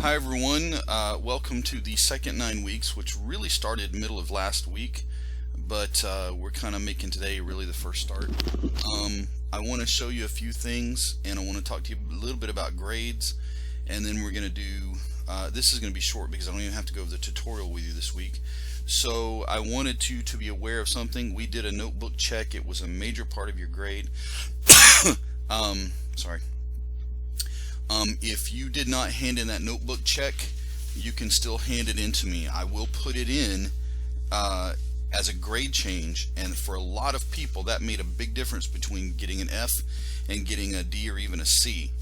Hi everyone, welcome to the second 9 weeks, which really started middle of last week, but we're kind of making today really the first start. I want to show you a few things, and I want to talk to you a little bit about grades, and then we're going to do, this is going to be short because I don't even have to go over the tutorial with you this week. So I wanted you to be aware of something. We did a notebook check. It was a major part of your grade. Sorry. If you did not hand in that notebook check, you can still hand it in to me. I will put it in as a grade change, and for a lot of people that made a big difference between getting an F and getting a D or even a C.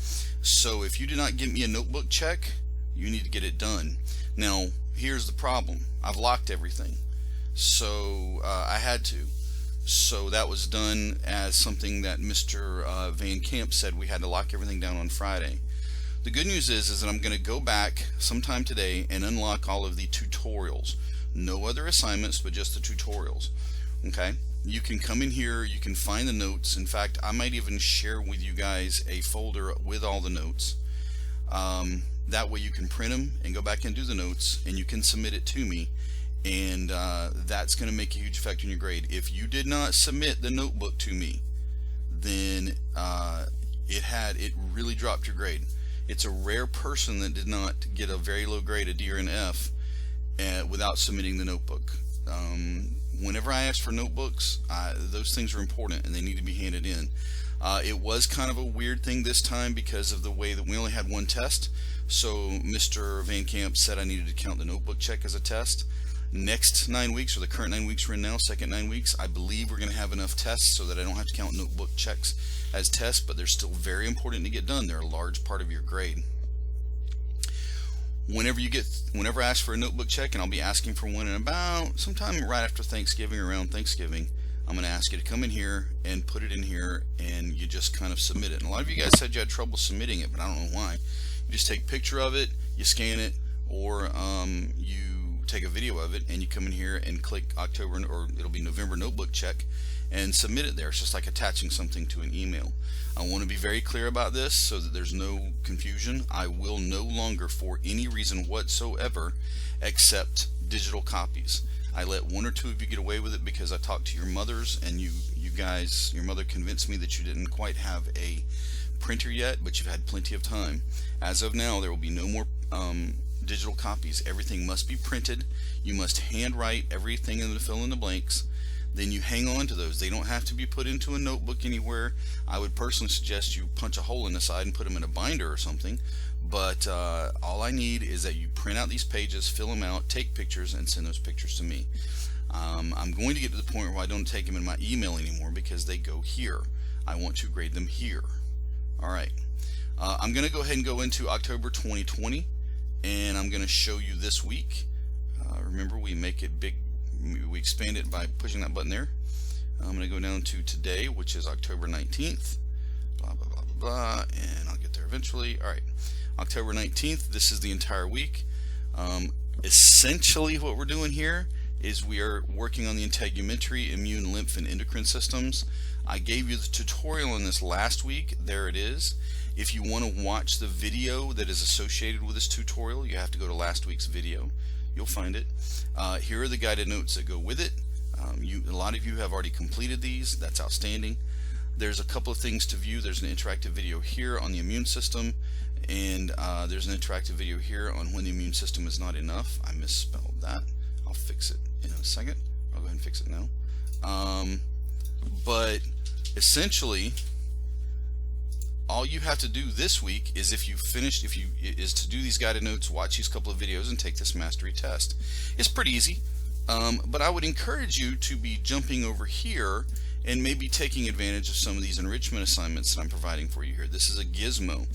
So if you did not give me a notebook check, you need to get it done. Now here's the problem. I've locked everything, so I had to. So that was done as something that Mr. Van Camp said we had to lock everything down on Friday. The good news is that I'm going to go back sometime today and unlock all of the tutorials. No other assignments, but just the tutorials. Okay? You can come in here, you can find the notes. In fact, I might even share with you guys a folder with all the notes. That way you can print them and go back and do the notes, and you can submit it to me. And that's going to make a huge effect on your grade. If you did not submit the notebook to me, then it really dropped your grade. It's a rare person that did not get a very low grade, a D or an F, without submitting the notebook. Whenever I ask for notebooks, those things are important and they need to be handed in. It was kind of a weird thing this time because of the way that we only had one test. So Mr. Van Camp said I needed to count the notebook check as a test. Next 9 weeks, or the current 9 weeks we're in now, second 9 weeks, I believe we're going to have enough tests so that I don't have to count notebook checks as tests, but they're still very important to get done. They're a large part of your grade. Whenever I ask for a notebook check, and I'll be asking for one in about sometime right after Thanksgiving, around Thanksgiving, I'm going to ask you to come in here and put it in here, and you just kind of submit it. And a lot of you guys said you had trouble submitting it, but I don't know why. You just take a picture of it, you scan it, or you take a video of it, and you come in here and click October, or it'll be November notebook check, and submit it there. It's just like attaching something to an email. I want to be very clear about this so that there's no confusion. I will no longer, for any reason whatsoever, accept digital copies. I let one or two of you get away with it because I talked to your mothers, and you guys, your mother convinced me that you didn't quite have a printer yet, but you've had plenty of time. As of now, there will be no more digital copies. Everything must be printed. You must handwrite everything and fill in the blanks. Then you hang on to those. They don't have to be put into a notebook anywhere. I would personally suggest you punch a hole in the side and put them in a binder or something. But all I need is that you print out these pages, fill them out, take pictures, and send those pictures to me. I'm going to get to the point where I don't take them in my email anymore because they go here. I want to grade them here. Alright. I'm going to go ahead and go into October 2020, and I'm going to show you this week. Remember, we make it big. We expand it by pushing that button there. I'm going to go down to today, which is October 19th. Blah, blah, blah, blah, blah, and I'll get there eventually. Alright, October 19th, this is the entire week. Essentially what we're doing here is we are working on the integumentary, immune, lymph, and endocrine systems. I gave you the tutorial on this last week. There it is. If you want to watch the video that is associated with this tutorial, you have to go to last week's video. You'll find it. Here are the guided notes that go with it. A lot of you have already completed these. That's outstanding. There's a couple of things to view. There's an interactive video here on the immune system, and there's an interactive video here on when the immune system is not enough. I misspelled that. I'll fix it in a second. I'll go ahead and fix it now. But essentially, all you have to do this week is, if you finished, is to do these guided notes, watch these couple of videos, and take this mastery test. It's pretty easy, but I would encourage you to be jumping over here and maybe taking advantage of some of these enrichment assignments that I'm providing for you here. This is a gizmo,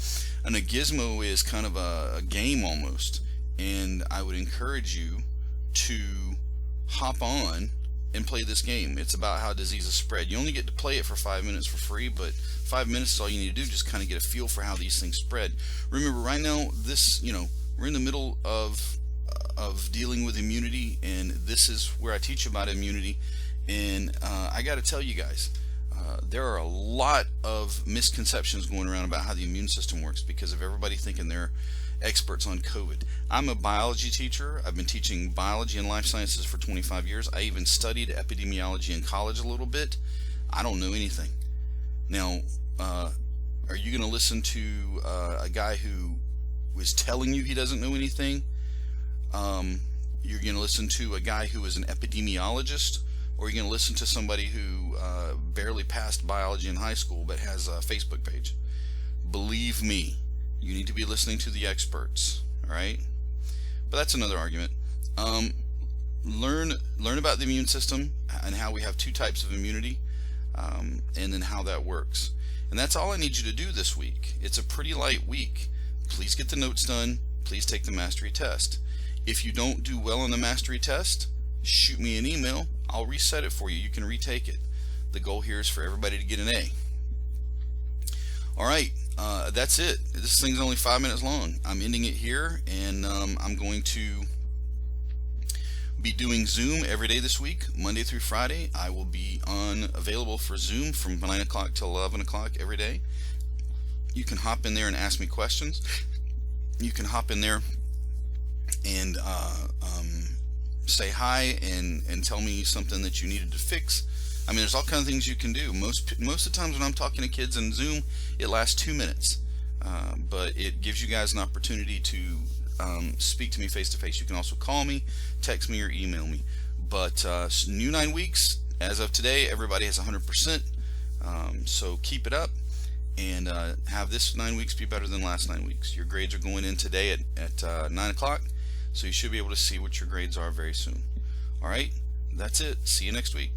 and a gizmo is kind of a game almost, and I would encourage you to hop on and play this game. It's about how diseases spread. You only get to play it for 5 minutes for free, but 5 minutes is all you need to do, just kind of get a feel for how these things spread. Remember, right now, we're in the middle of dealing with immunity, and this is where I teach about immunity. And I got to tell you guys, there are a lot of misconceptions going around about how the immune system works because of everybody thinking they're experts on COVID. I'm a biology teacher. I've been teaching biology and life sciences for 25 years. I even studied epidemiology in college a little bit. I don't know anything. Now, are you going to listen to a guy who was telling you he doesn't know anything? You're going to listen to a guy who is an epidemiologist, or you're going to listen to somebody who barely passed biology in high school but has a Facebook page? Believe me, you need to be listening to the experts, all right? But that's another argument. Learn about the immune system and how we have two types of immunity, and then how that works. And that's all I need you to do this week. It's a pretty light week. Please get the notes done. Please take the mastery test. If you don't do well on the mastery test, shoot me an email. I'll reset it for you. You can retake it. The goal here is for everybody to get an A. All right, that's it. This thing's only 5 minutes long. I'm ending it here, and I'm going to be doing Zoom every day this week, Monday through Friday. I will be available for Zoom from 9 o'clock till 11 o'clock every day. You can hop in there and ask me questions. You can hop in there and say hi and tell me something that you needed to fix. I mean, there's all kinds of things you can do. Most of the times when I'm talking to kids in Zoom, it lasts 2 minutes, but it gives you guys an opportunity to speak to me face to face. You can also call me, text me, or email me. But new 9 weeks as of today, everybody has 100%. So keep it up and have this 9 weeks be better than last 9 weeks. Your grades are going in today at 9 o'clock, so you should be able to see what your grades are very soon. All right, that's it. See you next week.